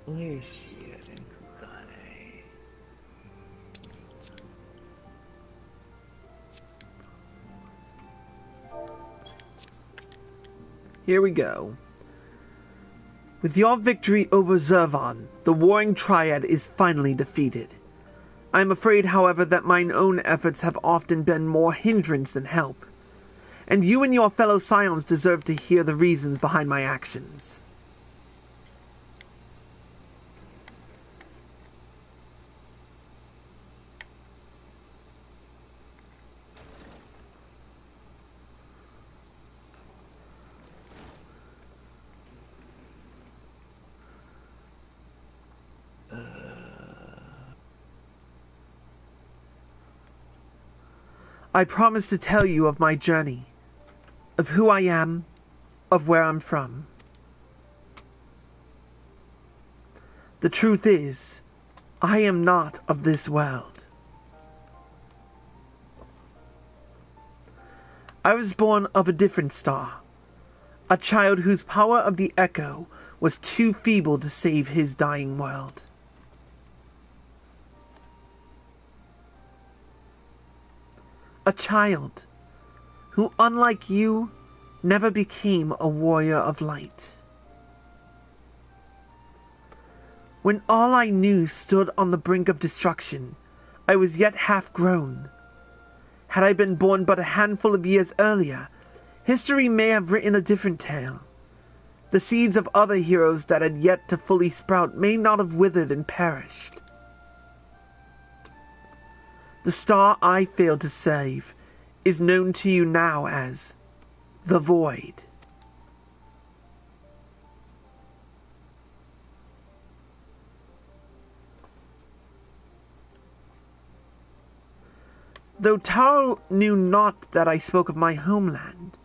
Where is she at in Kugane? Here we go. With your victory over Zervan, the Warring Triad is finally defeated. I am afraid, however, that mine own efforts have often been more hindrance than help, and you and your fellow Scions deserve to hear the reasons behind my actions. I promise to tell you of my journey, of who I am, of where I'm from. The truth is, I am not of this world. I was born of a different star, a child whose power of the echo was too feeble to save his dying world. A child who, unlike you, never became a warrior of light. When all I knew stood on the brink of destruction, I was yet half grown. Had I been born but a handful of years earlier, history may have written a different tale. The seeds of other heroes that had yet to fully sprout may not have withered and perished. The star I failed to save is known to you now as the Void. Though Taro knew not that I spoke of my homeland,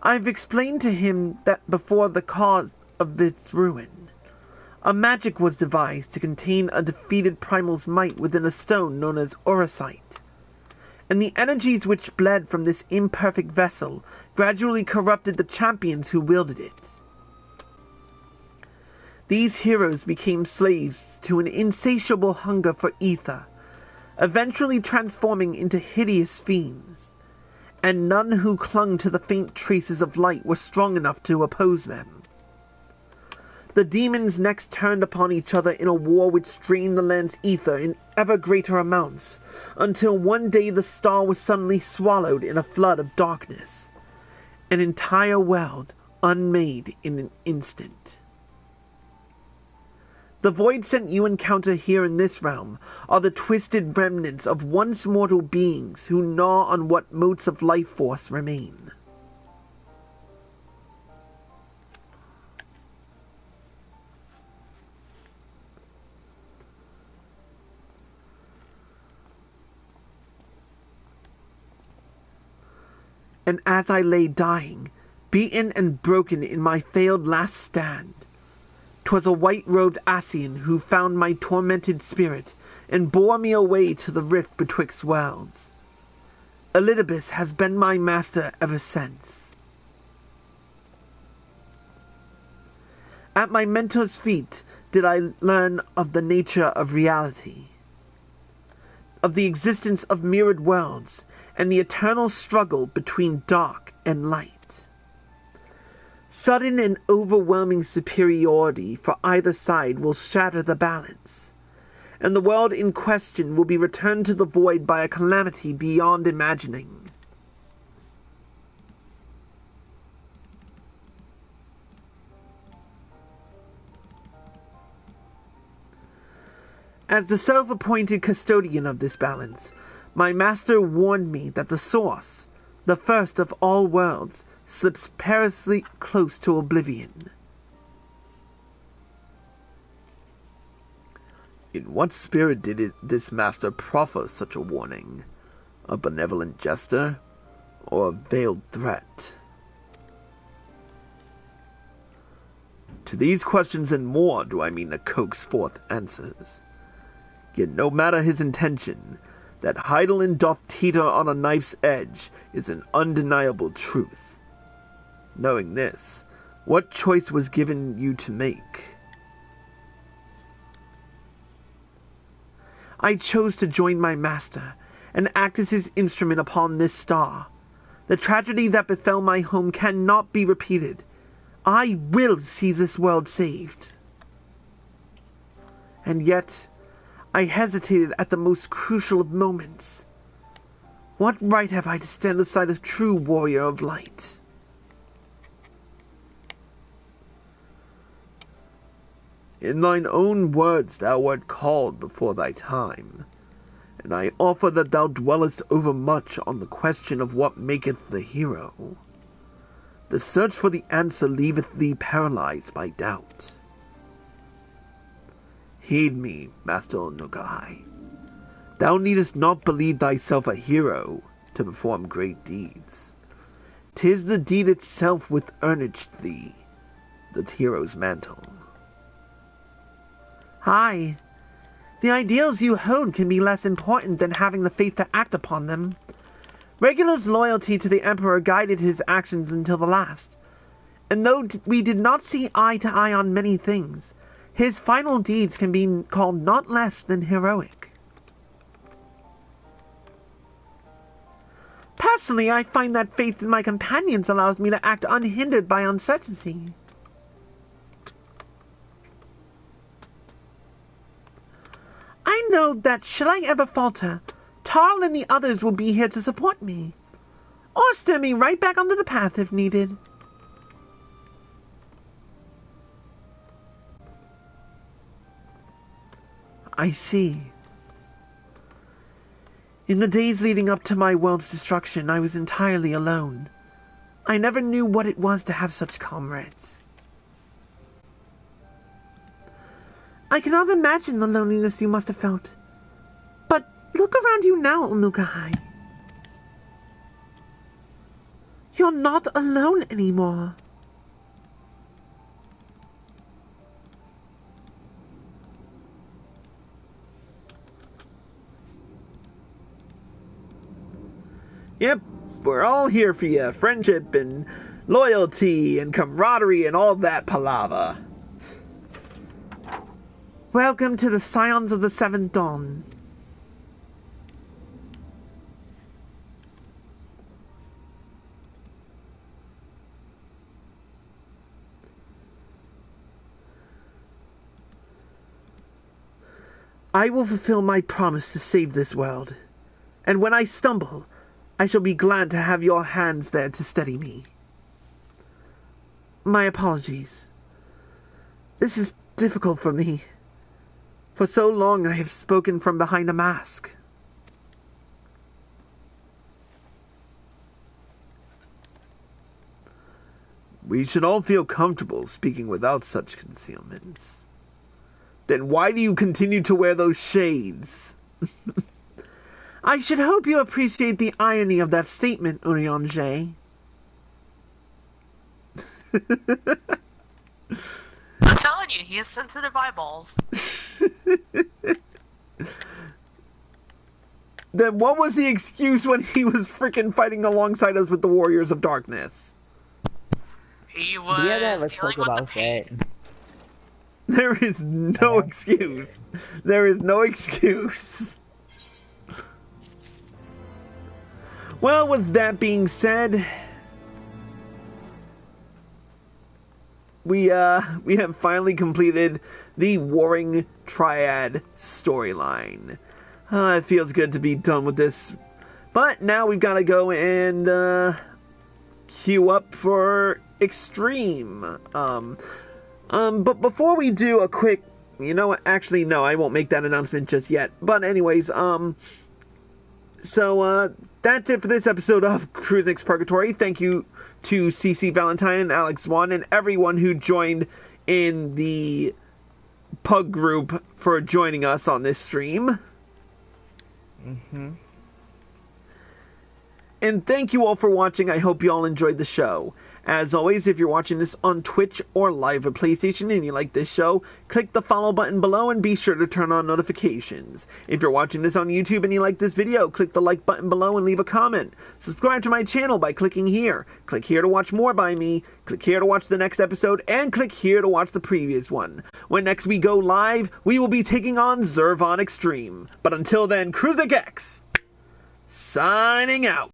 I've explained to him that before the cause of its ruin, a magic was devised to contain a defeated primal's might within a stone known as Orosite, and the energies which bled from this imperfect vessel gradually corrupted the champions who wielded it. These heroes became slaves to an insatiable hunger for ether, eventually transforming into hideous fiends, and none who clung to the faint traces of light were strong enough to oppose them. The demons next turned upon each other in a war which drained the land's ether in ever greater amounts, until one day the star was suddenly swallowed in a flood of darkness, an entire world unmade in an instant. The void scent you encounter here in this realm are the twisted remnants of once mortal beings who gnaw on what motes of life force remain. And as I lay dying, beaten and broken in my failed last stand, 'twas a white-robed Ascian who found my tormented spirit and bore me away to the rift betwixt worlds. Elidibus has been my master ever since. At my mentor's feet did I learn of the nature of reality, of the existence of mirrored worlds, and the eternal struggle between dark and light. Sudden and overwhelming superiority for either side will shatter the balance, and the world in question will be returned to the void by a calamity beyond imagining. As the self-appointed custodian of this balance, my master warned me that the source, the first of all worlds, slips perilously close to oblivion. In what spirit did this master proffer such a warning? A benevolent jester, or a veiled threat? To these questions and more do I mean to coax forth answers. Yet no matter his intention, that Heidelin doth teeter on a knife's edge is an undeniable truth. Knowing this, what choice was given you to make? I chose to join my master and act as his instrument upon this star. The tragedy that befell my home cannot be repeated. I will see this world saved. And yet, I hesitated at the most crucial of moments. What right have I to stand aside a true warrior of light? In thine own words thou wert called before thy time, and I offer that thou dwellest overmuch on the question of what maketh the hero. The search for the answer leaveth thee paralyzed by doubt. Heed me, Master Nogai. Thou needest not believe thyself a hero to perform great deeds. 'Tis the deed itself which earnest thee the hero's mantle. Aye, the ideals you hold can be less important than having the faith to act upon them. Regular's loyalty to the Emperor guided his actions until the last, And though we did not see eye to eye on many things, his final deeds can be called not less than heroic. Personally, I find that faith in my companions allows me to act unhindered by uncertainty. I know that should I ever falter, Tarl and the others will be here to support me, or steer me right back onto the path if needed. I see. In the days leading up to my world's destruction, I was entirely alone. I never knew what it was to have such comrades. I cannot imagine the loneliness you must have felt. But look around you now, Ulnuka-hai. You're not alone anymore. Yep, we're all here for you. Friendship and loyalty and camaraderie and all that palaver. Welcome to the Scions of the Seventh Dawn. I will fulfill my promise to save this world. And when I stumble, I shall be glad to have your hands there to steady me. My apologies. This is difficult for me. For so long I have spoken from behind a mask. We should all feel comfortable speaking without such concealments. Then why do you continue to wear those shades? I should hope you appreciate the irony of that statement, Urianger. I'm telling you, he has sensitive eyeballs. Then what was the excuse when he was freaking fighting alongside us with the Warriors of Darkness? He was dealing with the pain. There is no excuse. There is no excuse. Well, with that being said, we have finally completed the Warring Triad storyline. It feels good to be done with this, but now we've got to go and queue up for Extreme. But before we do a quick, you know what? Actually, no, I won't make that announcement just yet. But anyways, so that's it for this episode of Cruise X Purgatory. Thank you to CC Valentine, Alex Swan, and everyone who joined in the Pug group for joining us on this stream. And thank you all for watching. I hope you all enjoyed the show. As always, if you're watching this on Twitch or live at PlayStation and you like this show, click the follow button below and be sure to turn on notifications. If you're watching this on YouTube and you like this video, click the like button below and leave a comment. Subscribe to my channel by clicking here. Click here to watch more by me. Click here to watch the next episode, and click here to watch the previous one. When next we go live, we will be taking on Zervon Extreme. But until then, Cruise X, signing out.